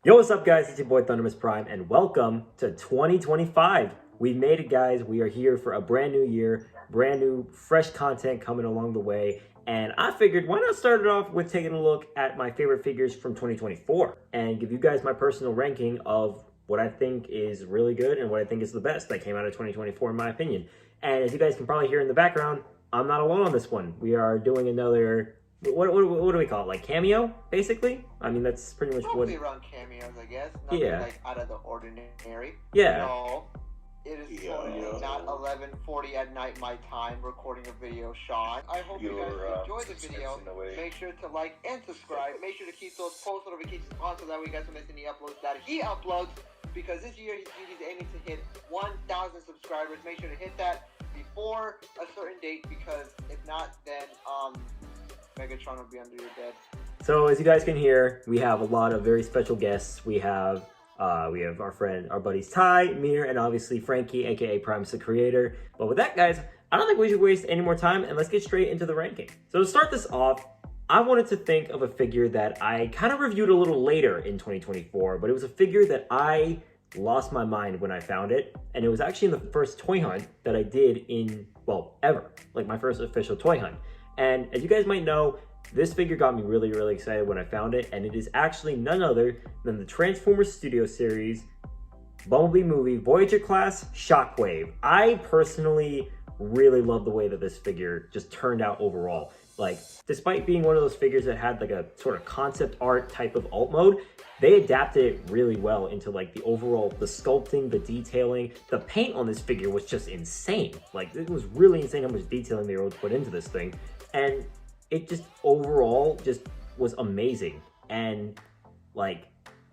Yo, what's up guys? It's your boy Awesomeness Prime and welcome to 2025. We've made it, guys. We are here for a brand new year, brand new fresh content coming along the way. And I figured why not start it off with taking a look at my favorite figures from 2024 and give you guys my personal ranking of what I think is really good and what I think is the best that came out of 2024 in my opinion. And as you guys can probably hear in the background, I'm not alone on this one. We are doing another what do we call it? Like cameo, basically? I mean, that's pretty much Probably around cameos, I guess. Nothing like out of the ordinary. Yeah. No, it is totally not 11:40 at night my time recording a video, Sean. I hope you guys enjoyed the video. Make sure to like and subscribe. Make sure to keep those post notifications on so that way you guys don't miss any uploads that he uploads. Because this year he's aiming to hit 1,000 subscribers. Make sure to hit that before a certain date, because if not, then Megatron will be under your bed. So as you guys can hear, we have a lot of very special guests. We have our buddies Ty, Mir, and obviously Frankie, aka Primus the Creator. But with that, guys, I don't think we should waste any more time, and let's get straight into the ranking. So to start this off, I wanted to think of a figure that I kind of reviewed a little later in 2024, but it was a figure that I lost my mind when I found it, and it was actually in the first toy hunt that I did in, well, ever, like my first official toy hunt. And as you guys might know, this figure got me really, really excited when I found it, and it is actually none other than the Transformers Studio Series Bumblebee movie Voyager class Shockwave. I personally really love the way that this figure just turned out overall. Like, despite being one of those figures that had like a sort of concept art type of alt mode, they adapted it really well into like the overall, the sculpting, the detailing. The paint on this figure was just insane. Like, it was really insane how much detailing they were able to put into this thing. And it just overall just was amazing. And like,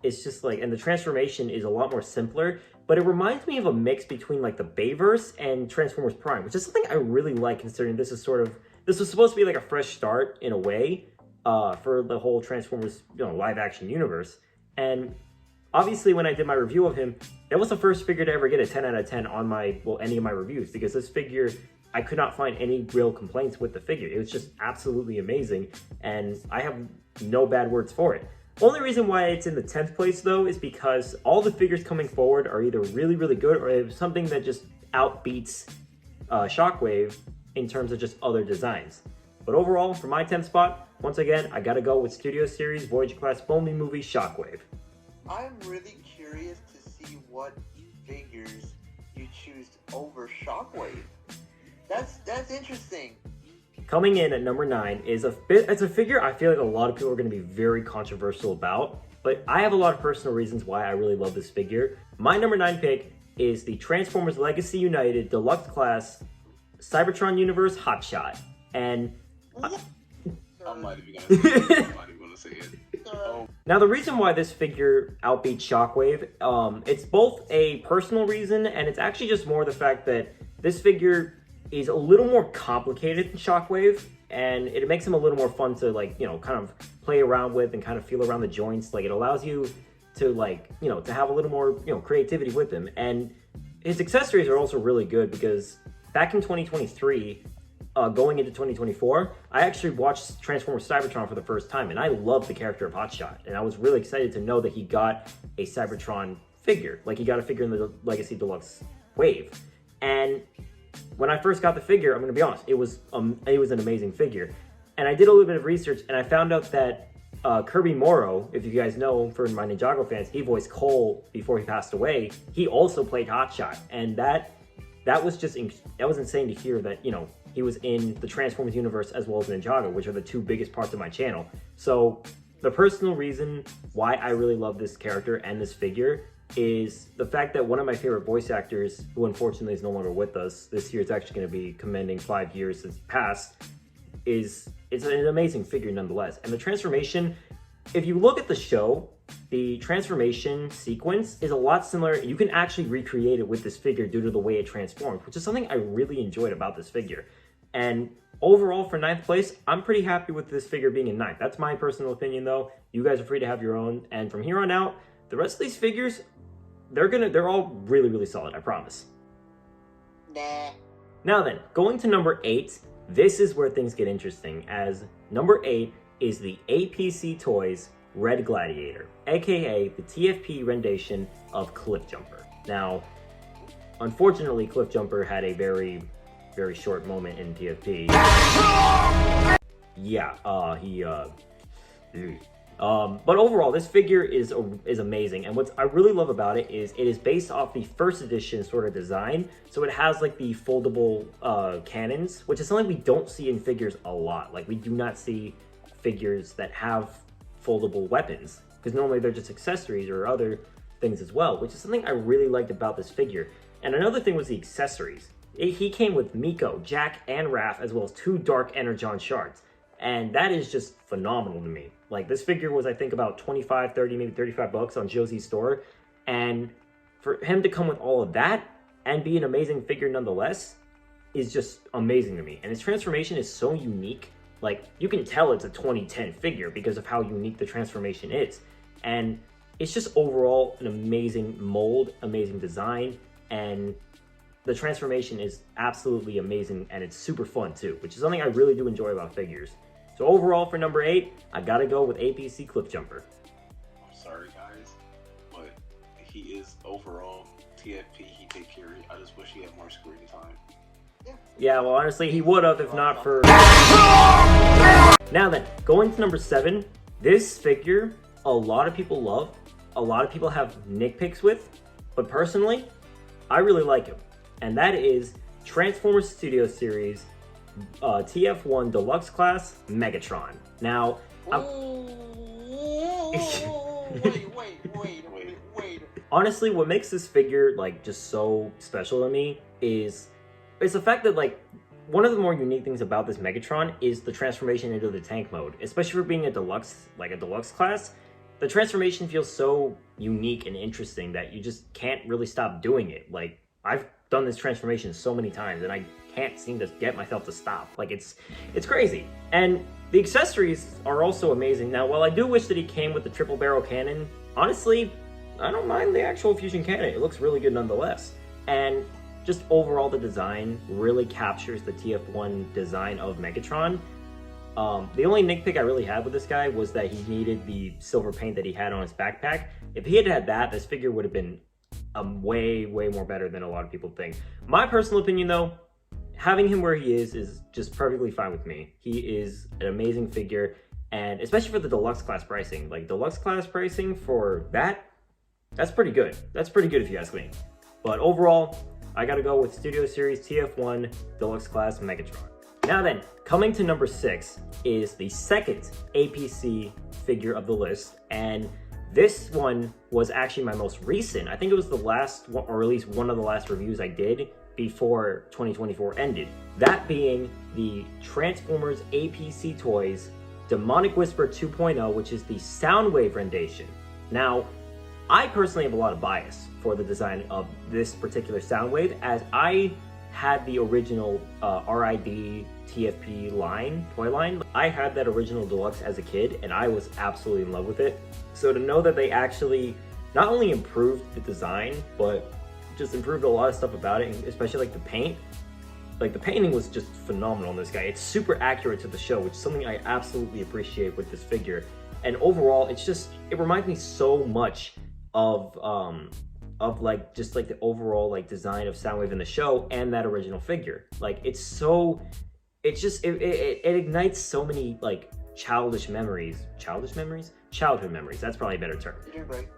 it's just like, and the transformation is a lot more simpler, but it reminds me of a mix between like the Bayverse and Transformers Prime, which is something I really like, considering this is sort of, this was supposed to be like a fresh start in a way for the whole Transformers, live action universe. And obviously when I did my review of him, that was the first figure to ever get a 10 out of 10 on my, well, any of my reviews, because this figure, I could not find any real complaints with the figure. It was just absolutely amazing, and I have no bad words for it. Only reason why it's in the 10th place though is because all the figures coming forward are either really, really good, or something that just outbeats Shockwave in terms of just other designs. But overall, for my 10th spot, once again, I gotta go with Studio Series Voyager class Bumblebee movie Shockwave. I'm really curious to see what figures you choose over Shockwave. That's interesting. Coming in at number 9 is it's a figure I feel like a lot of people are going to be very controversial about, but I have a lot of personal reasons why I really love this figure. My number 9 pick is the Transformers Legacy United Deluxe Class Cybertron Universe Hotshot. And I'm not even gonna say it. Now, the reason why this figure outbeats Shockwave, it's both a personal reason, and it's actually just more the fact that this figure is a little more complicated than Shockwave, and it makes him a little more fun to kind of play around with and kind of feel around the joints. Like, it allows you to to have a little more creativity with him. And his accessories are also really good, because back in 2023, going into 2024, I actually watched Transformers Cybertron for the first time, and I love the character of Hotshot, and I was really excited to know that he got a Cybertron figure. Like, he got a figure in the Legacy Deluxe Wave. And when I first got the figure, I'm going to be honest, it was an amazing figure. And I did a little bit of research, and I found out that Kirby Morrow, if you guys know, for my Ninjago fans, he voiced Cole before he passed away. He also played Hotshot, and that was just that was insane to hear that he was in the Transformers universe as well as Ninjago, which are the two biggest parts of my channel. So the personal reason why I really love this character and this figure is the fact that one of my favorite voice actors, who unfortunately is no longer with us, this year it's actually going to be commending 5 years since he passed, it's an amazing figure nonetheless. And the transformation, if you look at the show, the transformation sequence is a lot similar. You can actually recreate it with this figure due to the way it transforms, which is something I really enjoyed about this figure. And overall, for 9th place, I'm pretty happy with this figure being in 9th. That's my personal opinion though. You guys are free to have your own. And from here on out, the rest of these figures, they're all really, really solid, I promise. Nah. Now then, going to number 8, this is where things get interesting, as number 8 is the APC Toys Red Gladiator, aka the TFP rendition of Cliffjumper. Now, unfortunately, Cliffjumper had a very short moment in TFP. Yeah, but overall, this figure is amazing, and what I really love about it is based off the first edition sort of design. So it has like the foldable cannons, which is something we don't see in figures a lot. Like, we do not see figures that have foldable weapons, because normally they're just accessories or other things as well, which is something I really liked about this figure. And another thing was the accessories. He came with Miko, Jack, and Raph, as well as 2 Dark Energon shards. And that is just phenomenal to me. Like, this figure was, I think, about 25, 30, maybe 35 bucks on Josie's store. And for him to come with all of that and be an amazing figure nonetheless is just amazing to me. And his transformation is so unique. Like, you can tell it's a 2010 figure because of how unique the transformation is. And it's just overall an amazing mold, amazing design, and the transformation is absolutely amazing, and it's super fun too, which is something I really do enjoy about figures. So overall, for number 8, I gotta go with APC Cliffjumper. I'm sorry, guys, but he is overall TFP. He take care of it. I just wish he had more screen time. Yeah, well, honestly, he would have if not for... Now then, going to number 7, this figure, a lot of people love, a lot of people have nitpicks with, but personally, I really like him. And that is Transformers Studio Series TF1 Deluxe Class Megatron. Now, wait. Honestly, what makes this figure like just so special to me is the fact that, like, one of the more unique things about this Megatron is the transformation into the tank mode, especially for being a deluxe, like a deluxe class. The transformation feels so unique and interesting that you just can't really stop doing it. Like, I've done this transformation so many times and I can't seem to get myself to stop. Like, it's crazy. And the accessories are also amazing. Now, while I do wish that he came with the triple barrel cannon, honestly, I don't mind the actual fusion cannon. It looks really good nonetheless. And just overall, the design really captures the TF1 design of Megatron. The only nitpick I really had with this guy was that he needed the silver paint that he had on his backpack. If he had had that, this figure would have been way more better than a lot of people think. My personal opinion, though, having him where he is just perfectly fine with me. He is an amazing figure, and especially for the deluxe class pricing. Like, deluxe class pricing for that's pretty good. That's pretty good if you ask me. But overall, I gotta go with Studio Series TF1 Deluxe Class Megatron. Now then, coming to number 6 is the second APC figure of the list, and this one was actually my most recent. I think it was the last one, or at least one of the last reviews I did before 2024 ended. That being the Transformers APC Toys Demonic Whisper 2.0, which is the Soundwave rendition. Now, I personally have a lot of bias for the design of this particular Soundwave, as I had the original RID TFP line, toy line. I had that original deluxe as a kid, and I was absolutely in love with it. So to know that they actually not only improved the design, but just improved a lot of stuff about it, especially like the paint. Like, the painting was just phenomenal on this guy. It's super accurate to the show, which is something I absolutely appreciate with this figure. And overall, it reminds me so much of like just like the overall like design of Soundwave in the show and that original figure. Like, it ignites so many like childhood memories. That's probably a better term. You're doing great.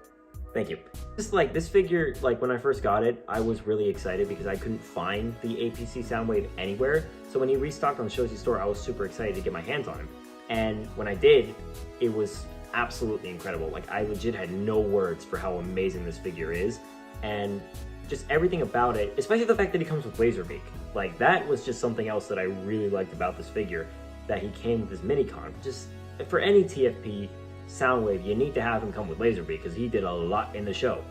Thank you. Just like this figure, like when I first got it, I was really excited because I couldn't find the APC Soundwave anywhere. So when he restocked on Shoshi's store, I was super excited to get my hands on him. And when I did, it was absolutely incredible. Like, I legit had no words for how amazing this figure is. And just everything about it, especially the fact that he comes with Laserbeak. Like, that was just something else that I really liked about this figure, that he came with his minicon. Just for any TFP Soundwave, you need to have him come with Laserbeak because he did a lot in the show.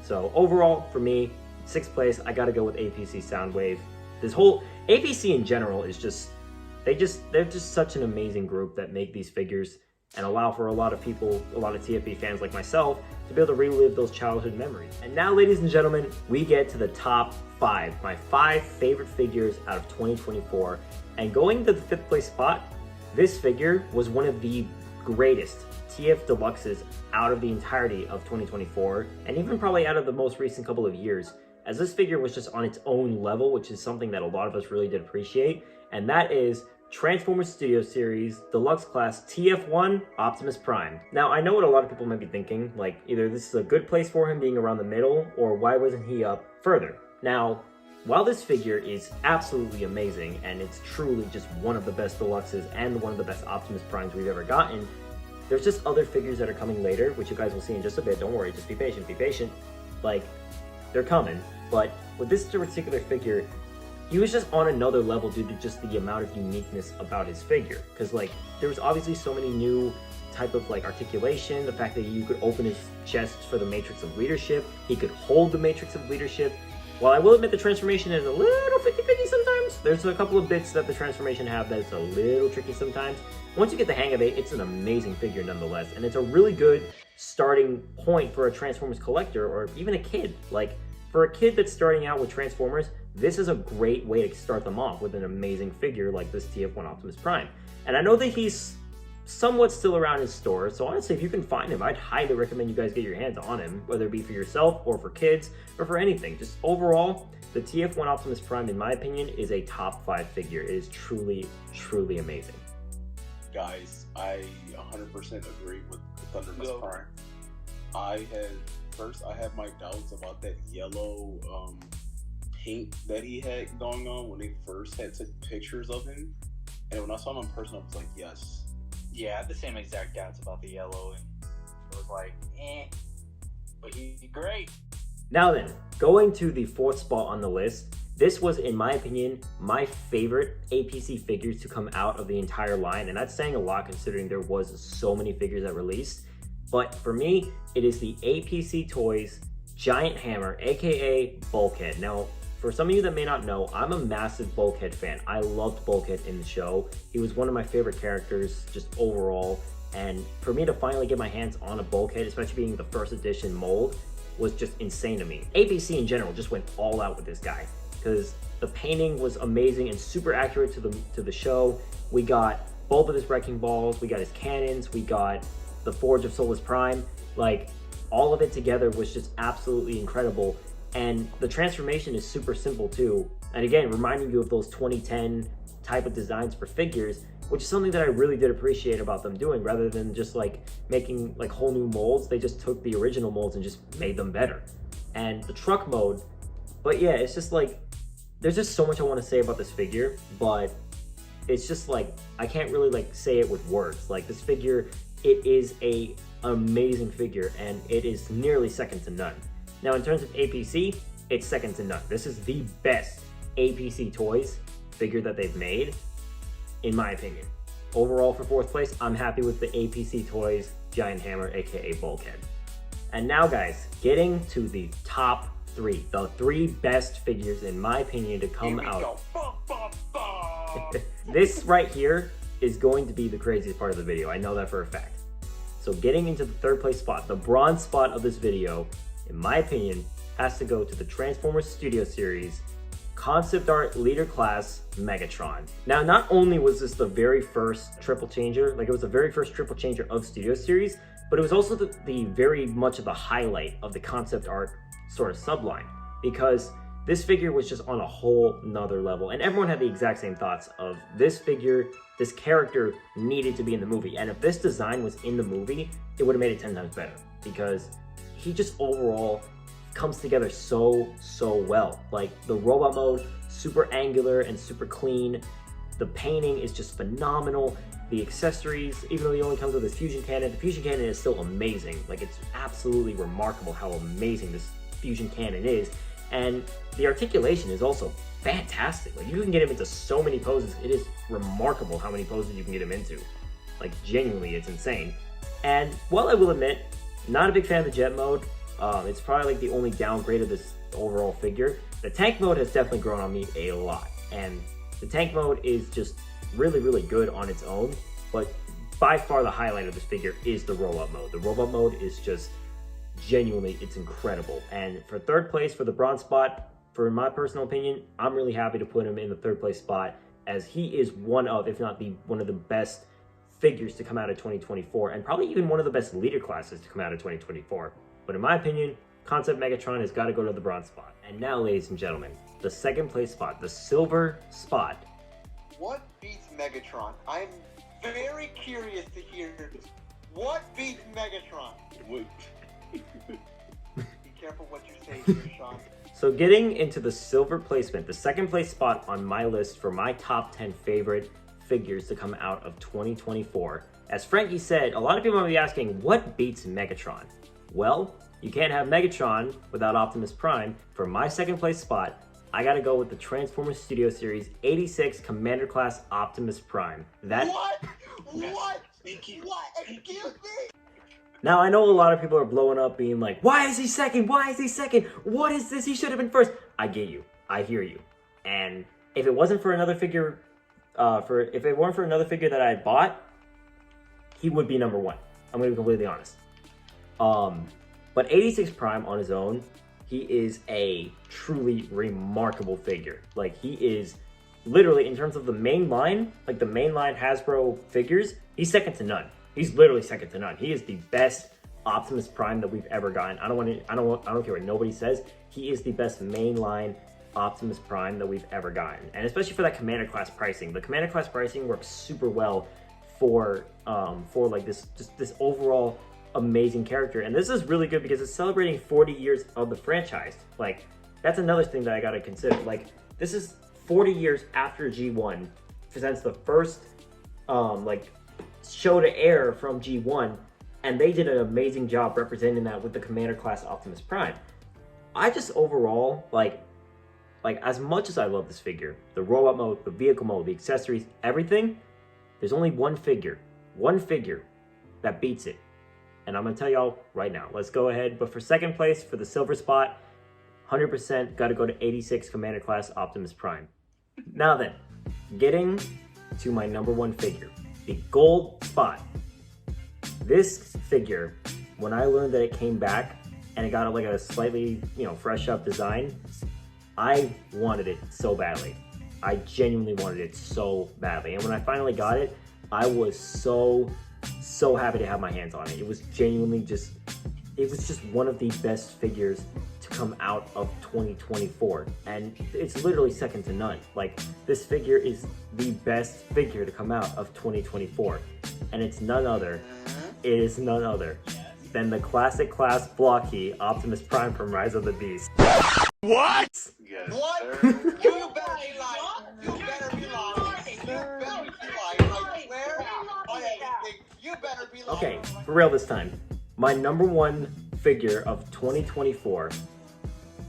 So overall, for me, 6th place, I gotta go with APC Soundwave. This whole APC in general is just, they're just such an amazing group that make these figures and allow for a lot of people, a lot of TFP fans like myself, to be able to relive those childhood memories. And now, ladies and gentlemen, we get to the top 5, my 5 favorite figures out of 2024. And going to the 5th place spot, this figure was one of the greatest TF Deluxes out of the entirety of 2024, and even probably out of the most recent couple of years, as this figure was just on its own level, which is something that a lot of us really did appreciate, and that is Transformers Studio Series Deluxe Class TF1 Optimus Prime. Now, I know what a lot of people might be thinking, like either this is a good place for him being around the middle, or why wasn't he up further? Now, while this figure is absolutely amazing, and it's truly just one of the best deluxes and one of the best Optimus Primes we've ever gotten, there's just other figures that are coming later, which you guys will see in just a bit. Don't worry, just be patient. Like, they're coming. But with this particular figure, he was just on another level due to just the amount of uniqueness about his figure. Because, like, there was obviously so many new type of, like, articulation, the fact that you could open his chest for the Matrix of Leadership, he could hold the Matrix of Leadership. While I will admit the transformation is a little 50-50 sometimes, there's a couple of bits that the transformation have that's a little tricky sometimes. Once you get the hang of it, it's an amazing figure nonetheless, and it's a really good starting point for a Transformers collector or even a kid. Like, for a kid that's starting out with Transformers, this is a great way to start them off with an amazing figure like this TF1 Optimus Prime. And I know that he's somewhat still around his store, so honestly, if you can find him, I'd highly recommend you guys get your hands on him, whether it be for yourself or for kids or for anything. Just overall, the TF1 Optimus Prime, in my opinion, is a top 5 figure. It is truly, truly amazing. Guys, I 100% agree with Thunderous Prime. I had my doubts about that yellow paint that he had going on when they first had took pictures of him, and when I saw him in person, I was like, yes. Yeah, I had the same exact doubts about the yellow, and it was like, but he's great. Now then, going to the 4th spot on the list, this was, in my opinion, my favorite APC figures to come out of the entire line, and that's saying a lot considering there was so many figures that released. But for me, it is the APC Toys Giant Hammer, aka Bulkhead. Now, for some of you that may not know, I'm a massive Bulkhead fan. I loved Bulkhead in the show. He was one of my favorite characters just overall. And for me to finally get my hands on a Bulkhead, especially being the first edition mold, was just insane to me. APC in general just went all out with this guy because the painting was amazing and super accurate to the show. We got both of his wrecking balls, we got his cannons, we got the Forge of Soulless Prime. Like, all of it together was just absolutely incredible. And the transformation is super simple too. And again, reminding you of those 2010 type of designs for figures, which is something that I really did appreciate about them doing, rather than just like making like whole new molds. They just took the original molds and just made them better. And the truck mode, but yeah, it's just like, there's just so much I want to say about this figure, but it's just like, I can't really like say it with words. Like, this figure, it is a amazing figure and it is nearly second to none. Now, in terms of APC, it's second to none. This is the best APC Toys figure that they've made, in my opinion. Overall, for 4th place, I'm happy with the APC Toys Giant Hammer, aka Bulkhead. And now, guys, getting to the top 3, the 3 best figures, in my opinion, to come out. This right here is going to be the craziest part of the video. I know that for a fact. So getting into the 3rd place spot, the bronze spot of this video, in my opinion, has to go to the Transformers Studio Series Concept Art Leader Class Megatron. Now, not only was this the very first triple changer, like it was the very first triple changer of Studio Series, but it was also the very much of the highlight of the concept art sort of subline, because this figure was just on a whole nother level, and everyone had the exact same thoughts of this figure, this character needed to be in the movie, and if this design was in the movie, it would have made it 10 times better, because he just overall comes together so well. Like, the robot mode, super angular and super clean. The painting is just phenomenal. The accessories, even though he only comes with his fusion cannon, the fusion cannon is still amazing. Like, it's absolutely remarkable how amazing this fusion cannon is. And the articulation is also fantastic. Like, you can get him into so many poses. It is remarkable how many poses you can get him into. Like, genuinely, it's insane. And while I will admit, not a big fan of the jet mode, it's probably like the only downgrade of this overall figure. The tank mode has definitely grown on me a lot, and the tank mode is just really good on its own, but by far the highlight of this figure is the robot mode. The robot mode is just genuinely, it's incredible. And for 3rd place, for the bronze spot, for my personal opinion, I'm really happy to put him in the 3rd place spot, as he is one of, if not one of the best figures to come out of 2024, and probably even one of the best leader classes to come out of 2024. But in my opinion, Concept Megatron has got to go to the bronze spot. And now, ladies and gentlemen, the second place spot, the silver spot. What beats Megatron? I'm very curious to hear what beats Megatron. Be careful what you say here, Sean. So getting into the silver placement, the second place spot on my list for my top 10 favorite figures to come out of 2024. As Frankie said, a lot of people might be asking, what beats Megatron? Well, you can't have Megatron without Optimus Prime. For my second place spot, I gotta go with the Transformers Studio Series 86 Commander Class Optimus Prime. What? What? Excuse me? Now, I know a lot of people are blowing up being like, why is he second? Why is he second? What is this? He should have been first. I get you. I hear you. And if it wasn't for another figure, if it weren't for another figure that I had bought, he would be number one. I'm gonna be completely honest. But 86 Prime on his own, he is a truly remarkable figure. Like, he is literally, in terms of the main line, like the mainline Hasbro figures, he's second to none. He's literally second to none. He is the best Optimus Prime that we've ever gotten. I don't care what nobody says. He is the best mainline Optimus Prime that we've ever gotten. And especially for that Commander class pricing. The Commander class pricing works super well for like this overall amazing character. And this is really good because it's celebrating 40 years of the franchise. Like, that's another thing that I gotta consider. Like, this is 40 years after G1 presents the first like show to air from G1, and they did an amazing job representing that with the Commander class Optimus Prime. I just overall like as much as I love this figure, the robot mode, the vehicle mode, the accessories, everything, there's only one figure that beats it. And I'm gonna tell y'all right now. Let's go ahead. But for second place, for the silver spot, 100% gotta go to 86 Commander class Optimus Prime. Now then, getting to my number one figure, the gold spot. This figure, when I learned that it came back and it got like a slightly, fresh up design, I wanted it so badly. I genuinely wanted it so badly. And when I finally got it, I was so happy to have my hands on it. It was genuinely just one of the best figures to come out of 2024. And it's literally second to none. Like, this figure is the best figure to come out of 2024. And it is none other than the classic class blocky Optimus Prime from Rise of the Beast. What? Yes, what? You better be lying. You better be lying. You better be lying. I swear on everything. You better be lying. Okay, for real this time. My number one figure of 2024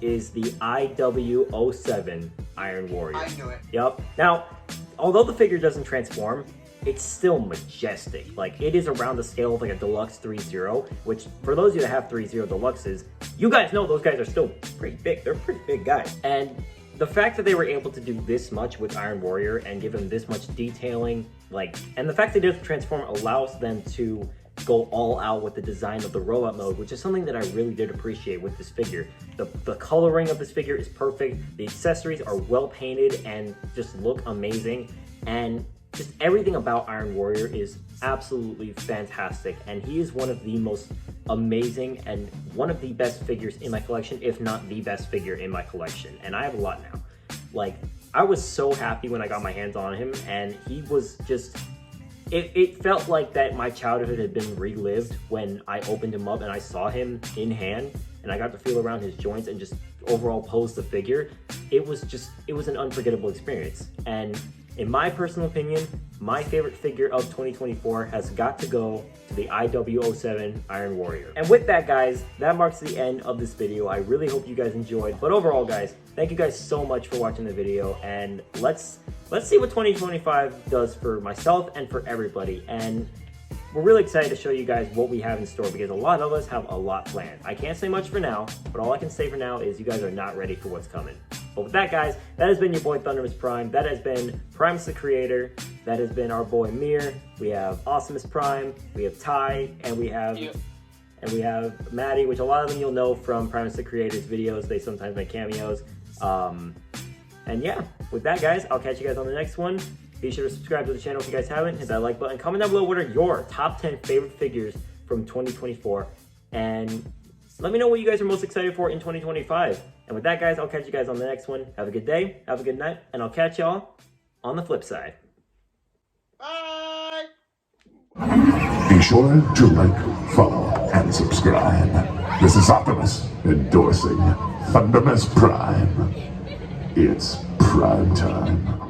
is the IW07 Iron Warrior. I knew it. Yep. Now, although the figure doesn't transform, it's still majestic. Like, it is around the scale of like a Deluxe 3.0, which for those of you that have 3.0 Deluxes, you guys know those guys are still pretty big. They're pretty big guys. And the fact that they were able to do this much with Iron Warrior and give him this much detailing, and the fact that he doesn't transform allows them to go all out with the design of the robot mode, which is something that I really did appreciate with this figure. The coloring of this figure is perfect. The accessories are well painted and just look amazing. And just everything about Iron Warrior is absolutely fantastic. And he is one of the most amazing and one of the best figures in my collection, if not the best figure in my collection. And I have a lot now. Like, I was so happy when I got my hands on him, and he was just... It felt like that my childhood had been relived when I opened him up and I saw him in hand and I got to feel around his joints and just overall pose the figure. It was an unforgettable experience. And in my personal opinion, my favorite figure of 2024 has got to go to the IW07 Iron Warrior. And with that, guys, that marks the end of this video. I really hope you guys enjoyed. But overall, guys, thank you guys so much for watching the video, and let's see what 2025 does for myself and for everybody. And we're really excited to show you guys what we have in store, because a lot of us have a lot planned. I can't say much for now, but all I can say for now is you guys are not ready for what's coming. But with that, guys, that has been your boy Thunderous Prime. That has been Primus the Creator. That has been our boy Mir. We have Awesomeness Prime. We have Ty, and we have Madi, which a lot of them you'll know from Primus the Creator's videos. They sometimes make cameos. And yeah, with that, guys, I'll catch you guys on the next one. Be sure to subscribe to the channel if you guys haven't. Hit that like button. Comment down below what are your top 10 favorite figures from 2024. And let me know what you guys are most excited for in 2025. And with that, guys, I'll catch you guys on the next one. Have a good day, have a good night, and I'll catch y'all on the flip side. Bye! Be sure to like, follow, and subscribe. This is Optimus endorsing Optimus Prime. It's prime time.